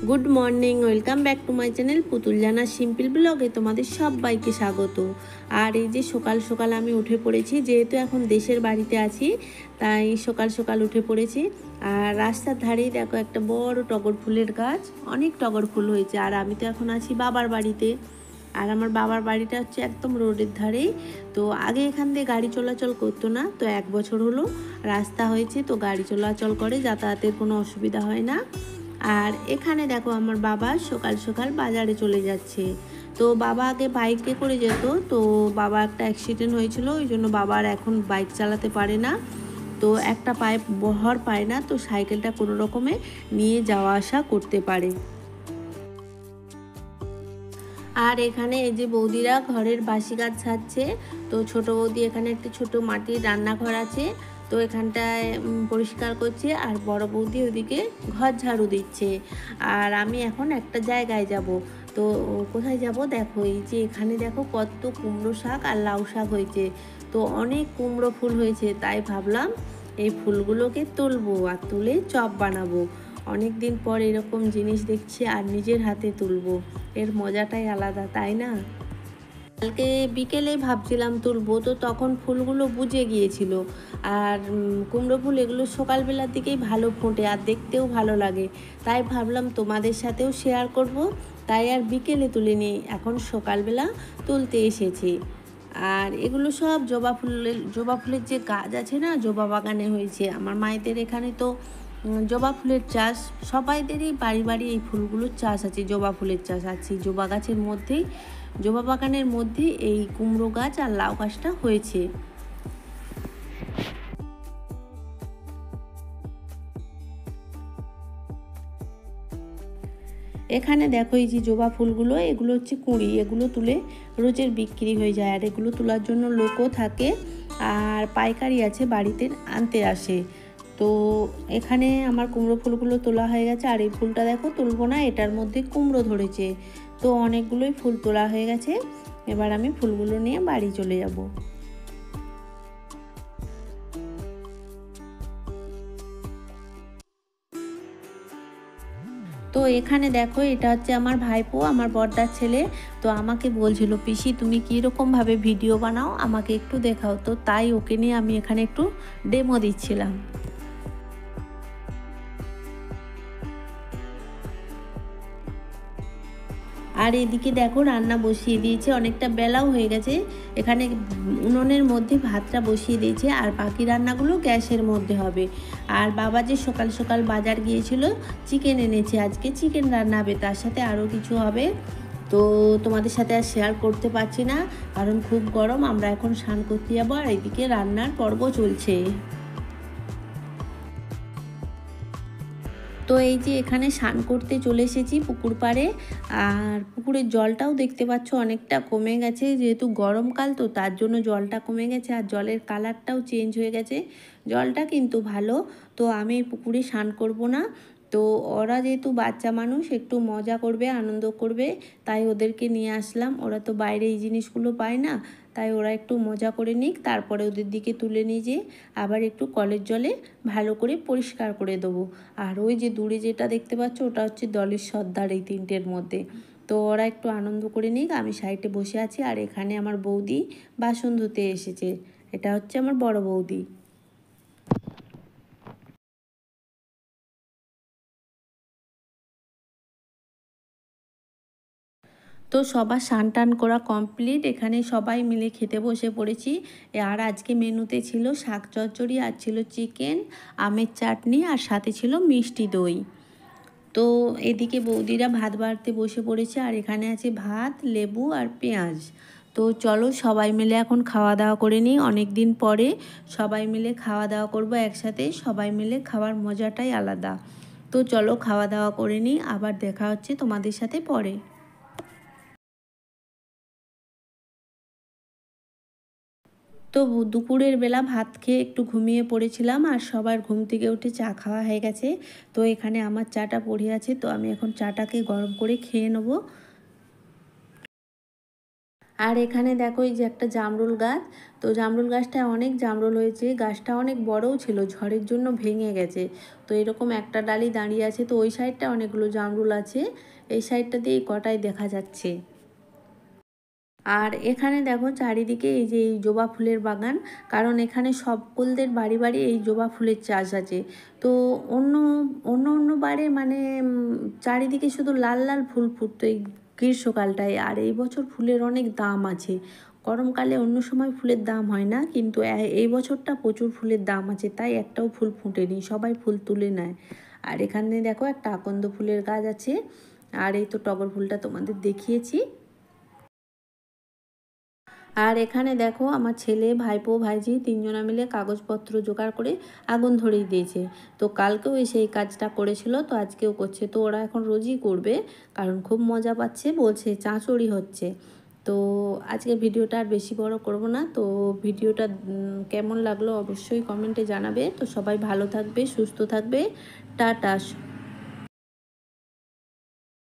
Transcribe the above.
Good morning, welcome back to my channel পুতুল জানা simple ব্লগে তোমাদের সবাইকে স্বাগত। আর এই যে সকাল সকাল আমি উঠে পড়েছি, যেহেতু এখন দেশের বাড়িতে আছি তাই সকাল সকাল উঠে পড়েছি। আর রাস্তার ধারেই দেখো একটা বড় টগর ফুলের গাছ, অনেক টগর ফুল হয়েছে। আর আমি তো এখন আছি বাবার বাড়িতে, আর আমার বাবার বাড়িটা হচ্ছে একদম রোডের ধারেই। তো আগে এখান দিয়ে গাড়ি চলাচল করতো না, তো 1 বছর হলো রাস্তা হয়েছে, তো গাড়ি চলাচল করে, যাতায়াতের কোনো অসুবিধা হয় না। আর এখানে দেখো আমার বাবা সকাল সকাল বাজারে চলে যাচ্ছে। তো বাবা আগে বাইকে করে যেত, তো বাবা একটা অ্যাক্সিডেন্ট হয়েছিল, ওই জন্য বাবা আর এখন বাইক চালাতে পারে না। তো একটা পায়ে বহর পায় না, তো সাইকেলটা কোনো রকমে নিয়ে যাওয়া আসা করতে পারে। আর এখানে এই যে বৌদিরা ঘরের বাসি কাজ ছাড়ছে। তো ছোট বৌদি এখানে একটা ছোট মাটির রান্নাঘর আছে, তো এখানটায় পরিষ্কার করছে, আর বড় বৌদি ওইদিকে ঘর ঝাড়ু দিচ্ছে। আর আমি এখন একটা জায়গায় যাব। তো কোথায় যাব দেখো, এই যে এখানে দেখো কত কুমড়ো শাক আর লাউ শাক হয়েছে। তো অনেক কুমড়ো ফুল হয়েছে, তাই ভাবলাম এই ফুলগুলোকে তুলবো আর তুলে চপ বানাবো। অনেক দিন পর এরকম জিনিস দেখছি আর নিজের হাতে তুলবো, এর মজাটাই আলাদা, তাই না? কালকে বিকেলে ভাবছিলাম তুলবো, তো তখন ফুলগুলো বুঝে গিয়েছিল। আর কুমড়ো ফুল এগুলো সকালবেলার দিকেই ভালো ফোটে আর দেখতেও ভালো লাগে, তাই ভাবলাম তোমাদের সাথেও শেয়ার করব। তাই আর বিকেলে তুলিনি, এখন সকালবেলা তুলতে এসেছি। আর এগুলো সব জবা ফুলের যে গাছ আছে না, জবা বাগানে হয়েছে। আমার মায়েদের এখানে তো জবা ফুলের চাষ, সবাইদেরই বাড়ি বাড়ি এই ফুলগুলোর চাষ আছে, জবা ফুলের চাষ আছে। জবা গাছের মধ্যেই, জবা বাগানের মধ্যে এই কুমড়ো গাছ আর লাউ গাছটা হয়েছে। এখানে দেখো এই যে জবা ফুলগুলো, এগুলো হচ্ছে কুঁড়ি, এগুলো তুলে রোজের বিক্রি হয়ে যায়। আর এগুলো তোলার জন্য লোকও থাকে, আর পাইকারি আছে, বাড়িতে আনতে আসে। তো এখানে আমার কুমড়ো ফুলগুলো তোলা হয়ে গেছে। আর এই ফুলটা দেখো তুলবো না, এটার মধ্যে কুমড়ো ধরেছে। তো অনেকগুলোই ফুল তোলা হয়ে গেছে, এবার আমি ফুলগুলো নিয়ে বাড়ি চলে যাব। তো এখানে দেখো, এটা হচ্ছে আমার ভাইপো, আমার বড়দার ছেলে। তো আমাকে বলছিল, পিসি তুমি কীরকমভাবে ভিডিও বানাও, আমাকে একটু দেখাও। তো তাই ওকে নিয়ে আমি এখানে একটু ডেমো দিচ্ছিলাম। আর এদিকে দেখো রান্না বসিয়ে দিয়েছে, অনেকটা বেলাও হয়ে গেছে। এখানে উনুনের মধ্যে ভাতটা বসিয়ে দিয়েছে, আর বাকি রান্নাগুলো গ্যাসের মধ্যে হবে। আর বাবা যে সকাল সকাল বাজার গিয়েছিল, চিকেন এনেছে, আজকে চিকেন রান্না হবে, তার সাথে আরও কিছু হবে। তো তোমাদের সাথে আর শেয়ার করতে পারছি না, কারণ খুব গরম। আমরা এখন স্নান করতে যাবো, আর এদিকে রান্নার পর্ব চলছে। তো এই যে এখানে স্নান করতে চলে এসেছি পুকুর পাড়ে। আর পুকুরের জলটাও দেখতে পাচ্ছ অনেকটা কমে গেছে, যেহেতু গরমকাল, তো তার জন্য জলটা কমে গেছে, আর জলের কালারটাও চেঞ্জ হয়ে গেছে। জলটা কিন্তু ভালো। তো আমি পুকুরে স্নান করব না। তো ওরা যেহেতু বাচ্চা মানুষ, একটু মজা করবে, আনন্দ করবে, তাই ওদেরকে নিয়ে আসলাম। ওরা তো বাইরে এই জিনিসগুলো পায় না, তাই ওরা একটু মজা করে নিক, তারপরে ওদের দিকে তুলে নিয়ে যেয়ে আবার একটু কলের জলে ভালো করে পরিষ্কার করে দেবো। আর ওই যে দূরে যেটা দেখতে পাচ্ছ, ওটা হচ্ছে দলের সর্দার, এই তিনটের মধ্যে। তো ওরা একটু আনন্দ করে নিক, আমি সাইডে বসে আছি। আর এখানে আমার বৌদি বাসন ধুতে এসেছে, এটা হচ্ছে আমার বড় বৌদি। তো সবার স্নান টান করা কমপ্লিট, এখানে সবাই মিলে খেতে বসে পড়েছি। আর আজকে মেনুতে ছিল শাক চচ্চড়ি, আর ছিল চিকেন, আমের চাটনি, আর সাথে ছিল মিষ্টি দই। তো এদিকে বৌদিরা ভাত বাড়তে বসে পড়েছে, আর এখানে আছে ভাত, লেবু আর পেঁয়াজ। তো চলো সবাই মিলে এখন খাওয়া দাওয়া করে নিই, অনেক দিন পরে সবাই মিলে খাওয়া দাওয়া করব একসাথে। সবাই মিলে খাওয়ার মজাটাই আলাদা। তো চলো খাওয়া দাওয়া করে নিই, আবার দেখা হচ্ছে তোমাদের সাথে পরে। তো দুপুরের বেলা ভাত খেয়ে একটু ঘুমিয়ে পড়েছিলাম, আর সবার ঘুম থেকে উঠে চা খাওয়া হয়ে গেছে। তো এখানে আমার চাটা পড়ে আছে, তো আমি এখন চাটাকে গরম করে খেয়ে নেবো। আর এখানে দেখো এই যে একটা জামরুল গাছ, তো জামরুল গাছটায় অনেক জামরুল হয়েছে, গাছটা অনেক বড়ও ছিল, ঝড়ের জন্য ভেঙে গেছে। তো এরকম একটা ডালি দাঁড়িয়ে আছে, তো ওই সাইডটা অনেকগুলো জামরুল আছে, এই সাইডটা দিয়ে কটাই দেখা যাচ্ছে। আর এখানে দেখো চারিদিকে এই যে এই জবা ফুলের বাগান, কারণ এখানে সকলদের বাড়ি বাড়ি এই জবা ফুলের চাষ আছে। তো অন্য অন্য অন্য বারে মানে চারিদিকে শুধু লাল লাল ফুল ফুটতো এই গ্রীষ্মকালটায়, আর এই বছর ফুলের অনেক দাম আছে। গরমকালে অন্য সময় ফুলের দাম হয় না, কিন্তু এই বছরটা প্রচুর ফুলের দাম আছে, তাই একটাও ফুল ফুটেনি, সবাই ফুল তুলে নেয়। আর এখানে দেখো একটা আকন্দ ফুলের গাছ আছে, আর এই তো টগর ফুলটা তোমাদের দেখিয়েছি। আর এখানে দেখো আমার ছেলে, ভাইপো, ভাইঝি তিনজনা মিলে কাগজপত্র জোগাড় করে আগুন ধরিয়ে দিয়েছে। তো কালকেও এসে এই কাজটা করেছিল, তো আজকেও করছে। তো ওরা এখন রোজই করবে, কারণ খুব মজা পাচ্ছে, বলছে চাঁচড়ি হচ্ছে। তো আজকে ভিডিওটা আর বেশি বড় করব না। তো ভিডিওটা কেমন লাগলো অবশ্যই কমেন্টে জানাবে। তো সবাই ভালো থাকবে, সুস্থ থাকবে, টাটা।